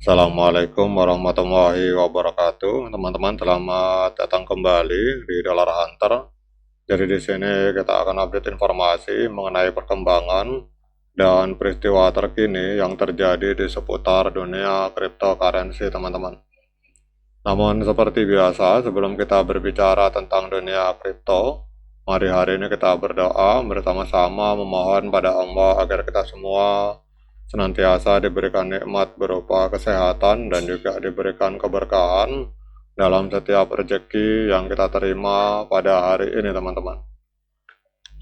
Assalamualaikum warahmatullahi wabarakatuh. Teman-teman, selamat datang kembali di Dollar Hunter. Jadi di sini kita akan update informasi mengenai perkembangan dan peristiwa terkini yang terjadi di seputar dunia cryptocurrency, teman-teman. Namun seperti biasa, sebelum kita berbicara tentang dunia kripto, mari hari ini kita berdoa bersama-sama memohon pada Allah agar kita semua senantiasa diberikan nikmat berupa kesehatan dan juga diberikan keberkahan dalam setiap rezeki yang kita terima pada hari ini, teman-teman.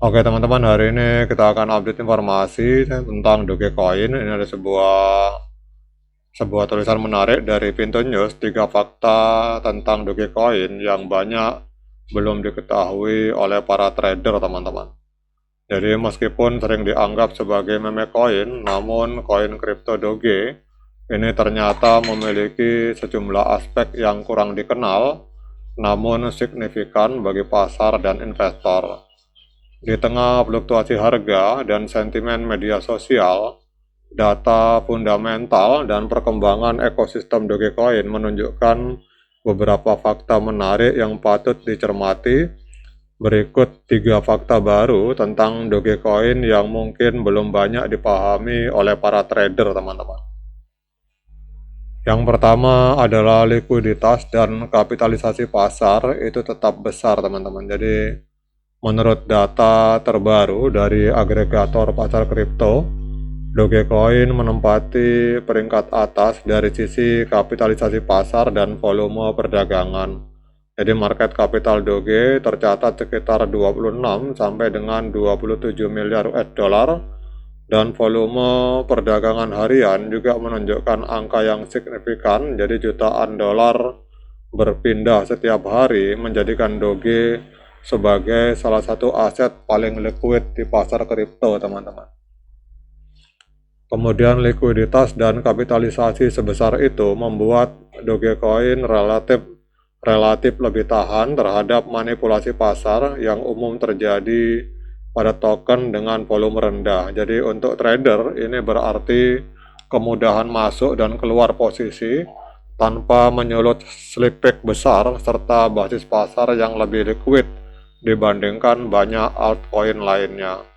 Oke teman-teman, hari ini kita akan update informasi tentang Dogecoin. Ini ada sebuah tulisan menarik dari Pintu News, 3 fakta tentang Dogecoin yang banyak belum diketahui oleh para trader, teman-teman. Jadi meskipun sering dianggap sebagai meme koin, namun koin kripto Doge ini ternyata memiliki sejumlah aspek yang kurang dikenal, namun signifikan bagi pasar dan investor. Di tengah fluktuasi harga dan sentimen media sosial, data fundamental dan perkembangan ekosistem Dogecoin menunjukkan beberapa fakta menarik yang patut dicermati. Berikut 3 fakta baru tentang Dogecoin yang mungkin belum banyak dipahami oleh para trader, teman-teman. Yang pertama adalah likuiditas dan kapitalisasi pasar itu tetap besar, teman-teman. Jadi menurut data terbaru dari agregator pasar kripto, Dogecoin menempati peringkat atas dari sisi kapitalisasi pasar dan volume perdagangan. Jadi market capital Doge tercatat sekitar 26 sampai dengan 27 miliar US dollar dan volume perdagangan harian juga menunjukkan angka yang signifikan, jadi jutaan dolar berpindah setiap hari menjadikan Doge sebagai salah satu aset paling liquid di pasar kripto, teman-teman. Kemudian likuiditas dan kapitalisasi sebesar itu membuat Dogecoin relatif lebih tahan terhadap manipulasi pasar yang umum terjadi pada token dengan volume rendah. Jadi untuk trader ini berarti kemudahan masuk dan keluar posisi tanpa menyulut slippage besar serta basis pasar yang lebih liquid dibandingkan banyak altcoin lainnya.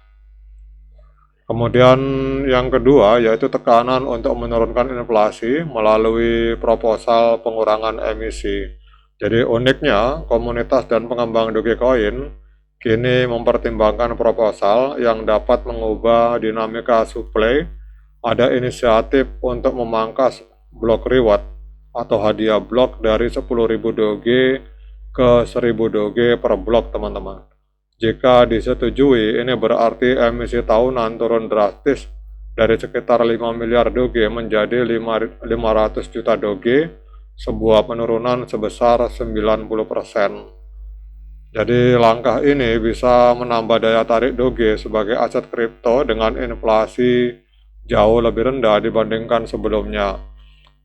Kemudian yang kedua yaitu tekanan untuk menurunkan inflasi melalui proposal pengurangan emisi. Jadi uniknya, komunitas dan pengembang Dogecoin kini mempertimbangkan proposal yang dapat mengubah dinamika supply. Ada inisiatif untuk memangkas block reward atau hadiah blok dari 10.000 Doge ke 1.000 Doge per blok, teman-teman. Jika disetujui, ini berarti emisi tahunan turun drastis dari sekitar 5 miliar Doge menjadi 500 juta Doge, sebuah penurunan sebesar 90%. Jadi langkah ini bisa menambah daya tarik Doge sebagai aset kripto dengan inflasi jauh lebih rendah dibandingkan sebelumnya.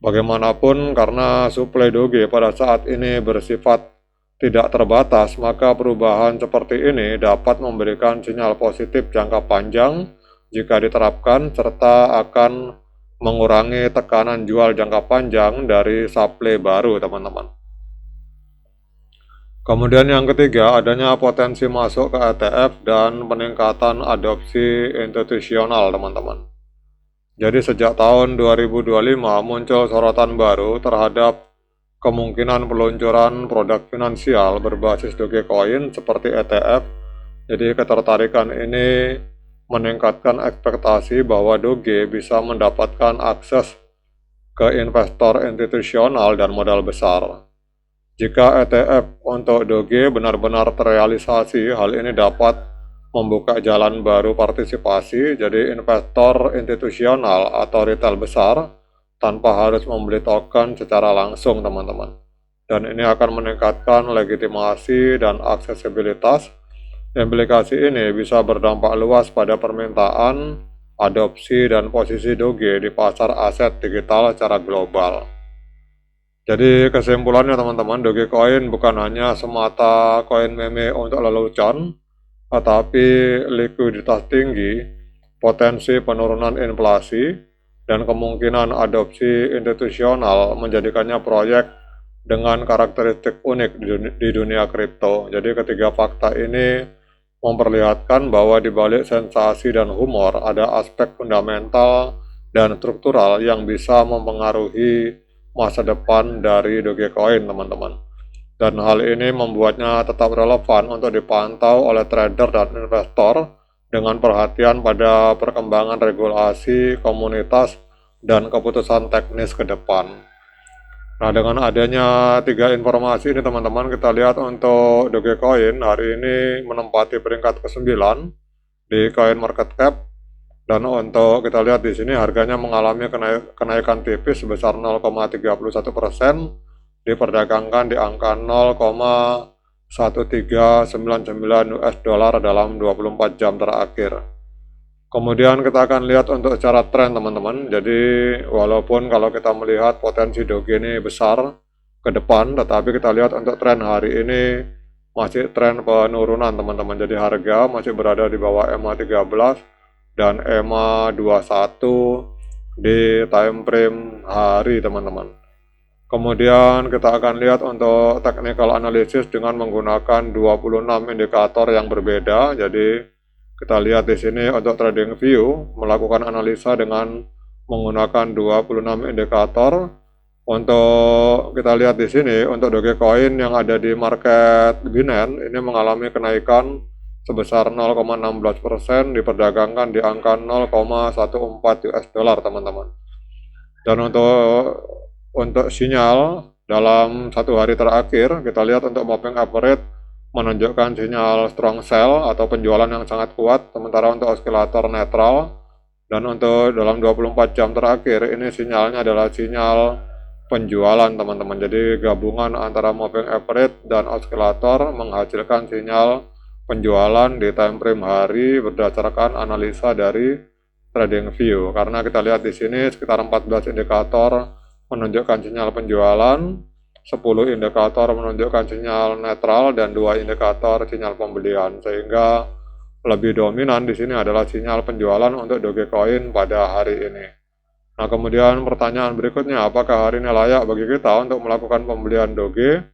Bagaimanapun, karena suplai Doge pada saat ini bersifat tidak terbatas, maka perubahan seperti ini dapat memberikan sinyal positif jangka panjang jika diterapkan, serta akan mengurangi tekanan jual jangka panjang dari supply baru, teman-teman. Kemudian yang ketiga, adanya potensi masuk ke ETF dan peningkatan adopsi institusional, teman-teman. Jadi sejak tahun 2025 muncul sorotan baru terhadap kemungkinan peluncuran produk finansial berbasis Dogecoin seperti ETF. Jadi ketertarikan ini meningkatkan ekspektasi bahwa Doge bisa mendapatkan akses ke investor institusional dan modal besar. Jika ETF untuk Doge benar-benar terrealisasi, hal ini dapat membuka jalan baru partisipasi, jadi investor institusional atau retail besar tanpa harus membeli token secara langsung, teman-teman. Dan ini akan meningkatkan legitimasi dan aksesibilitas. Implikasi ini bisa berdampak luas pada permintaan, adopsi, dan posisi Doge di pasar aset digital secara global. Jadi kesimpulannya, teman-teman, Dogecoin bukan hanya semata koin meme untuk lelucon, tetapi likuiditas tinggi, potensi penurunan inflasi, dan kemungkinan adopsi institusional menjadikannya proyek dengan karakteristik unik di dunia kripto. Jadi ketiga fakta ini memperlihatkan bahwa di balik sensasi dan humor ada aspek fundamental dan struktural yang bisa mempengaruhi masa depan dari Dogecoin, teman-teman. Dan hal ini membuatnya tetap relevan untuk dipantau oleh trader dan investor dengan perhatian pada perkembangan regulasi, komunitas, dan keputusan teknis ke depan. Nah, dengan adanya tiga informasi ini teman-teman, kita lihat untuk Dogecoin hari ini menempati peringkat ke-9 di Coin Market Cap, dan untuk kita lihat di sini harganya mengalami kenaikan tipis sebesar 0,31%, diperdagangkan di angka 0,1399 US dollar dalam 24 jam terakhir. Kemudian kita akan lihat untuk secara tren, teman-teman. Jadi walaupun kalau kita melihat potensi Doge ini besar ke depan, tetapi kita lihat untuk tren hari ini masih tren penurunan, teman-teman. Jadi harga masih berada di bawah EMA 13 dan EMA 21 di time frame hari, teman-teman. Kemudian kita akan lihat untuk technical analysis dengan menggunakan 26 indikator yang berbeda. Jadi kita lihat di sini untuk trading view melakukan analisa dengan menggunakan 26 indikator. Untuk kita lihat di sini untuk Dogecoin yang ada di market Binance ini mengalami kenaikan sebesar 0,16%, diperdagangkan di angka 0,14 US dollar, teman-teman. Dan untuk sinyal dalam satu hari terakhir, kita lihat untuk moving average menunjukkan sinyal strong sell atau penjualan yang sangat kuat, sementara untuk osilator netral. Dan untuk dalam 24 jam terakhir, ini sinyalnya adalah sinyal penjualan, teman-teman. Jadi gabungan antara moving average dan osilator menghasilkan sinyal penjualan di time frame hari berdasarkan analisa dari trading view. Karena kita lihat di sini sekitar 14 indikator menunjukkan sinyal penjualan, 10 indikator menunjukkan sinyal netral, dan 2 indikator sinyal pembelian, sehingga lebih dominan di sini adalah sinyal penjualan untuk Dogecoin pada hari ini. Nah, kemudian pertanyaan berikutnya, apakah hari ini layak bagi kita untuk melakukan pembelian Doge?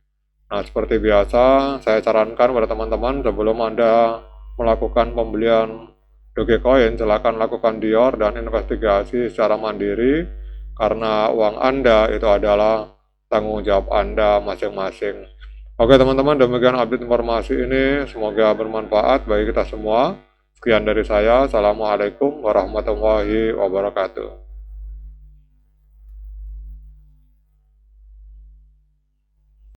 Nah, seperti biasa, saya sarankan pada teman-teman sebelum Anda melakukan pembelian Dogecoin, silakan lakukan dior dan investigasi secara mandiri, karena uang Anda itu adalah tanggung jawab Anda masing-masing. Oke teman-teman, demikian update informasi ini, semoga bermanfaat bagi kita semua. Sekian dari saya, Assalamualaikum warahmatullahi wabarakatuh.